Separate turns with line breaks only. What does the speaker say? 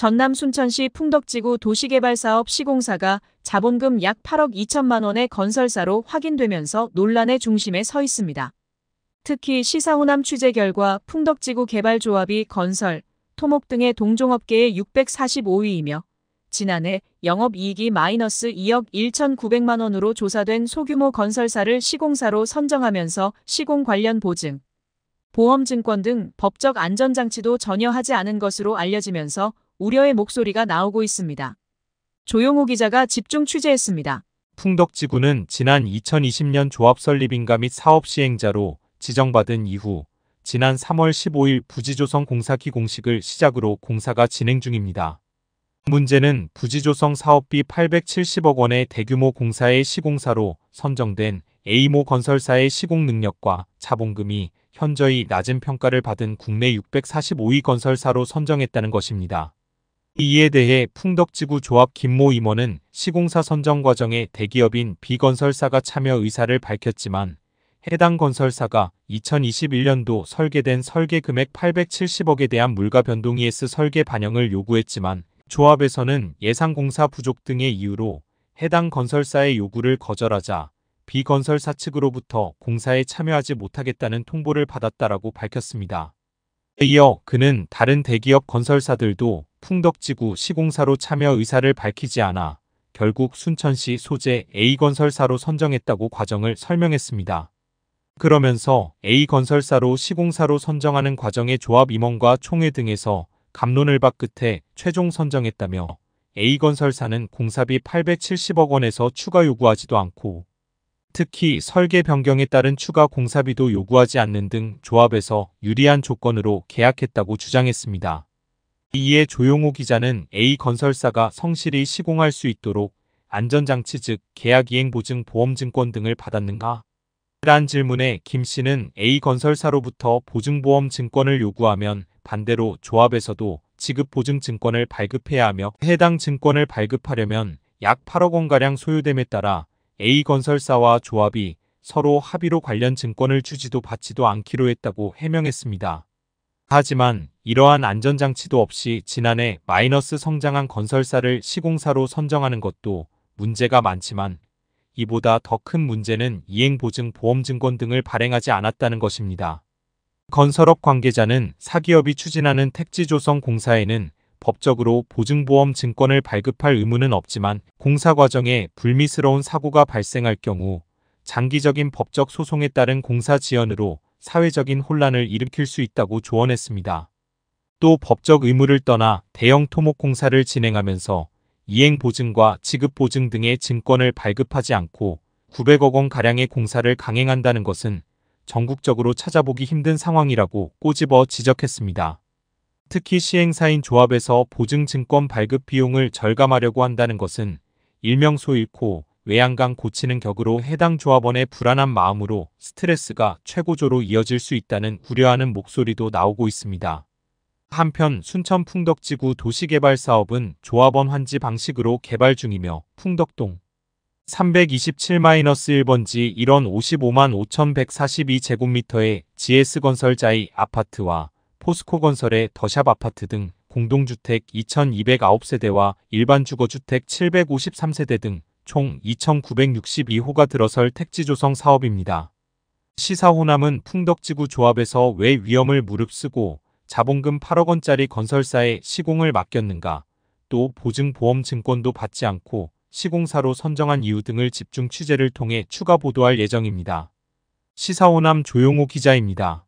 전남 순천시 풍덕지구 도시개발사업 시공사가 자본금 약 8억 2천만 원의 건설사로 확인되면서 논란의 중심에 서 있습니다. 특히 시사호남 취재 결과 풍덕지구 개발조합이 건설, 토목 등의 동종업계의 645위이며 지난해 영업이익이 마이너스 2억 1,900만 원으로 조사된 소규모 건설사를 시공사로 선정하면서 시공 관련 보증, 보험증권 등 법적 안전장치도 전혀 하지 않은 것으로 알려지면서 우려의 목소리가 나오고 있습니다. 조용호 기자가 집중 취재했습니다.
풍덕지구는 지난 2020년 조합 설립인가 및 사업 시행자로 지정받은 이후 지난 3월 15일 부지조성 공사기 공식을 시작으로 공사가 진행 중입니다. 문제는 부지조성 사업비 870억 원의 대규모 공사의 시공사로 선정된 A모 건설사의 시공 능력과 자본금이 현저히 낮은 평가를 받은 국내 645위 건설사로 선정했다는 것입니다. 이에 대해 풍덕지구 조합 김모 임원은 시공사 선정 과정에 대기업인 B건설사가 참여 의사를 밝혔지만 해당 건설사가 2021년도 설계된 설계 금액 870억에 대한 물가 변동 ES 설계 반영을 요구했지만 조합에서는 예상 공사 부족 등의 이유로 해당 건설사의 요구를 거절하자 B건설사 측으로부터 공사에 참여하지 못하겠다는 통보를 받았다라고 밝혔습니다. 이어 그는 다른 대기업 건설사들도 풍덕지구 시공사로 참여 의사를 밝히지 않아 결국 순천시 소재 A건설사로 선정했다고 과정을 설명했습니다. 그러면서 A건설사로 시공사로 선정하는 과정에 조합 임원과 총회 등에서 갑론을 박 끝에 최종 선정했다며 A건설사는 공사비 870억 원에서 추가 요구하지도 않고 특히 설계 변경에 따른 추가 공사비도 요구하지 않는 등 조합에서 유리한 조건으로 계약했다고 주장했습니다. 이에 조용호 기자는 A건설사가 성실히 시공할 수 있도록 안전장치 즉 계약이행 보증보험증권 등을 받았는가? 란 질문에 김 씨는 A건설사로부터 보증보험증권을 요구하면 반대로 조합에서도 지급보증증권을 발급해야 하며 해당 증권을 발급하려면 약 8억 원가량 소요됨에 따라 A건설사와 조합이 서로 합의로 관련 증권을 주지도 받지도 않기로 했다고 해명했습니다. 하지만 이러한 안전장치도 없이 지난해 마이너스 성장한 건설사를 시공사로 선정하는 것도 문제가 많지만 이보다 더 큰 문제는 이행보증보험증권 등을 발행하지 않았다는 것입니다. 건설업 관계자는 사기업이 추진하는 택지조성 공사에는 법적으로 보증보험증권을 발급할 의무는 없지만 공사 과정에 불미스러운 사고가 발생할 경우 장기적인 법적 소송에 따른 공사 지연으로 사회적인 혼란을 일으킬 수 있다고 조언했습니다. 또 법적 의무를 떠나 대형 토목 공사를 진행하면서 이행보증과 지급보증 등의 증권을 발급하지 않고 900억 원가량의 공사를 강행한다는 것은 전국적으로 찾아보기 힘든 상황이라고 꼬집어 지적했습니다. 특히 시행사인 조합에서 보증증권 발급 비용을 절감하려고 한다는 것은 일명 소 잃고 외양간 고치는 격으로 해당 조합원의 불안한 마음으로 스트레스가 최고조로 이어질 수 있다는 우려하는 목소리도 나오고 있습니다. 한편 순천 풍덕지구 도시개발사업은 조합원 환지 방식으로 개발 중이며 풍덕동 327-1번지 1원 55만 5,142제곱미터의 GS건설자이 아파트와 포스코건설의 더샵 아파트 등 공동주택 2,209세대와 일반 주거주택 753세대 등 총 2,962호가 들어설 택지조성 사업입니다. 시사호남은 풍덕지구 조합에서 왜 위험을 무릅쓰고 자본금 8억 원짜리 건설사에 시공을 맡겼는가, 또 보증보험증권도 받지 않고 시공사로 선정한 이유 등을 집중 취재를 통해 추가 보도할 예정입니다. 시사호남 조용호 기자입니다.